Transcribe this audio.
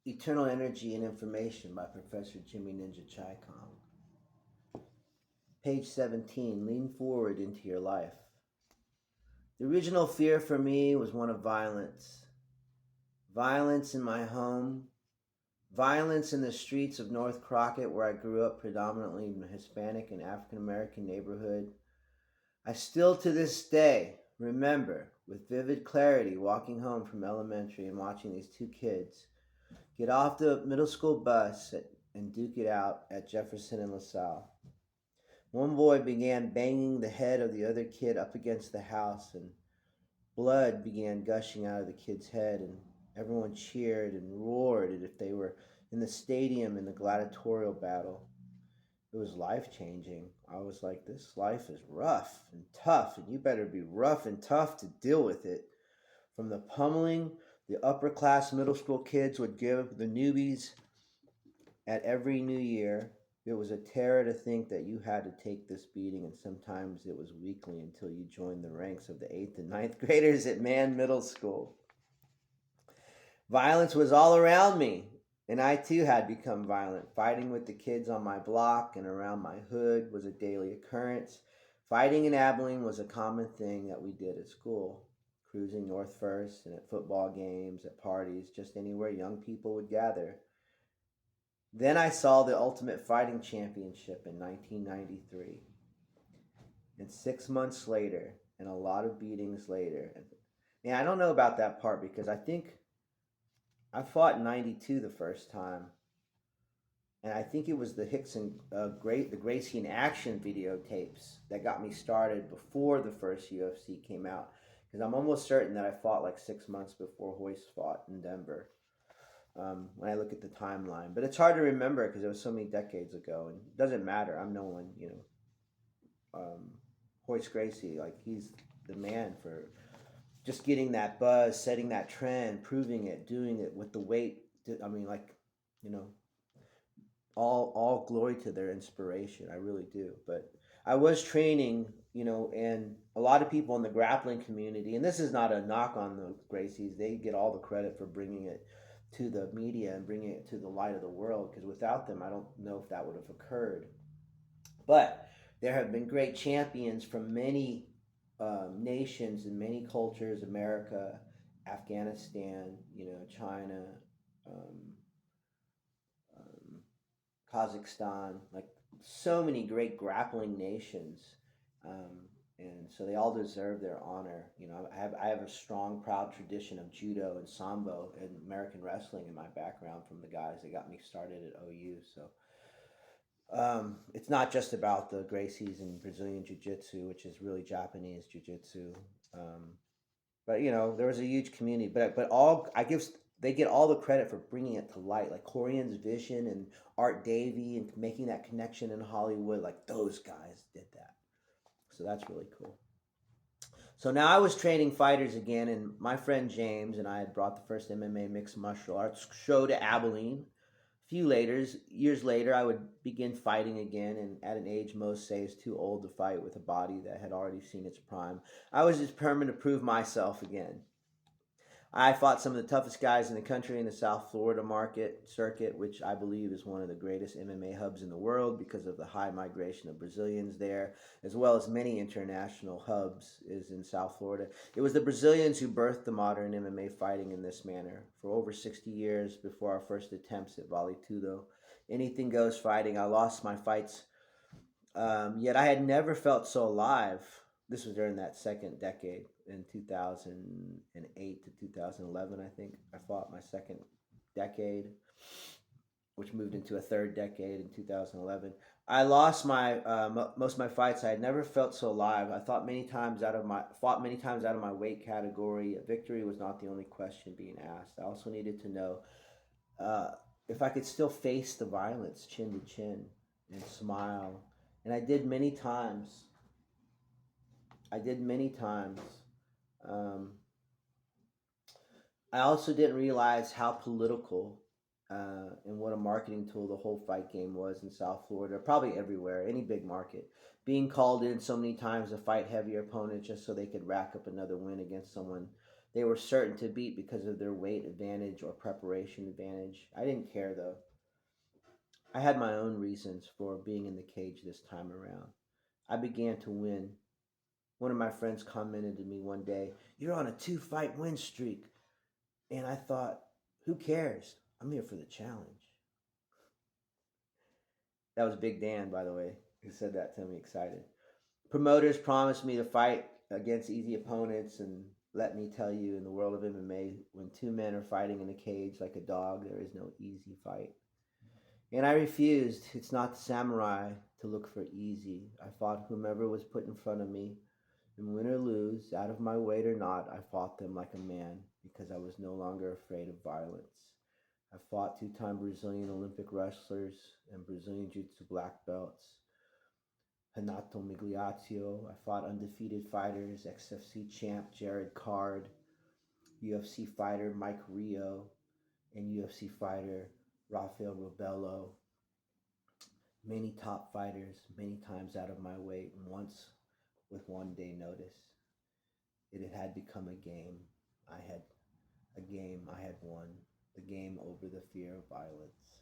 Eternal Energy and Information by Professor Jimmy Ninja Chaikong. Page 17. Lean forward into your life. The original fear for me was one of violence. Violence in my home, violence in the streets of North Crockett, where I grew up, predominantly in a Hispanic and African American neighborhood. I still to this day remember with vivid clarity walking home from elementary and watching these two kids get off the middle school bus and duke it out at Jefferson and LaSalle. One boy began banging the head of the other kid up against the house, and blood began gushing out of the kid's head, and everyone cheered and roared as if they were in the stadium in the gladiatorial battle. It was life changing. I was like, this life is rough and tough, and you better be rough and tough to deal with it. From the pummeling the upper class middle school kids would give the newbies at every new year, it was a terror to think that you had to take this beating, and sometimes it was weekly until you joined the ranks of the 8th and ninth graders at Man Middle School. Violence was all around me, and I too had become violent. Fighting with the kids on my block and around my hood was a daily occurrence. Fighting in Abilene was a common thing that we did at school. Cruising North First and at football games, at parties, just anywhere young people would gather. Then I saw the Ultimate Fighting Championship in 1993. And 6 months later, and a lot of beatings later, and I don't know about that part because I think I fought in '92 the first time, and I think it was the the Gracie in Action videotapes that got me started before the first UFC came out. Because I'm almost certain that I fought like 6 months before Hoist fought in Denver. When I look at the timeline, but it's hard to remember because it was so many decades ago, and it doesn't matter. I'm no one, Hoist Gracie, like he's the man for just getting that buzz, setting that trend, proving it, doing it with the weight. I mean, like, you know, all glory to their inspiration. I really do. But I was training, and a lot of people in the grappling community, and this is not a knock on the Gracies. They get all the credit for bringing it to the media and bringing it to the light of the world. Because without them, I don't know if that would have occurred. But there have been great champions from many nations and many cultures: America, Afghanistan, China, um, um, Kazakhstan, like so many great grappling nations. Um, and so they all deserve their honor. I have a strong, proud tradition of judo and sambo and American wrestling in my background from the guys that got me started at OU. So it's not just about the Gracies and Brazilian Jiu Jitsu, which is really Japanese Jiu Jitsu. Um, but there was a huge community. But all I give they get all the credit for bringing it to light, like Corian's vision and Art Davie and making that connection in Hollywood. Like those guys did that, so that's really cool. So now I was training fighters again, and my friend James and I had brought the first MMA mixed martial arts show to Abilene. Years later, I would begin fighting again, and at an age most say is too old to fight with a body that had already seen its prime. I was determined to prove myself again. I fought some of the toughest guys in the country in the South Florida market circuit, which I believe is one of the greatest MMA hubs in the world because of the high migration of Brazilians there, as well as many international hubs is in South Florida. It was the Brazilians who birthed the modern MMA fighting in this manner. For over 60 years before our first attempts at Vale Tudo, anything goes fighting. I lost my fights, yet I had never felt so alive. This was during that second decade in 2008 to 2011, I think. I fought my second decade, which moved into a third decade in 2011. I lost my most of my fights. I had never felt so alive. I fought many times out of my weight category. Victory was not the only question being asked. I also needed to know uh, if I could still face the violence chin to chin and smile. And I did many times. I did many times. Um, I also didn't realize how political and what a marketing tool the whole fight game was in South Florida, probably everywhere, any big market. Being called in so many times to fight heavier opponents just so they could rack up another win against someone they were certain to beat because of their weight advantage or preparation advantage. I didn't care though. I had my own reasons for being in the cage this time around. I began to win. One of my friends commented to me one day, "You're on a 2 fight win streak." And I thought, who cares? I'm here for the challenge. That was Big Dan, by the way, who said that to me, excited. Promoters promised me to fight against easy opponents, and let me tell you, in the world of MMA, when two men are fighting in a cage like a dog, there is no easy fight. And I refused. It's not the samurai to look for easy. I fought whomever was put in front of me, and win or lose, out of my weight or not, I fought them like a man because I was no longer afraid of violence. I fought 2 time Brazilian Olympic wrestlers and Brazilian Jiu Jitsu black belts. Renato Migliaccio. I fought undefeated fighters, XFC champ Jared Card, UFC fighter Mike Rio, and UFC fighter Rafael Robello. Many top fighters, many times out of my weight, and once with 1 day notice. It had become a game. I had a game I had won. The game over the fear of violence.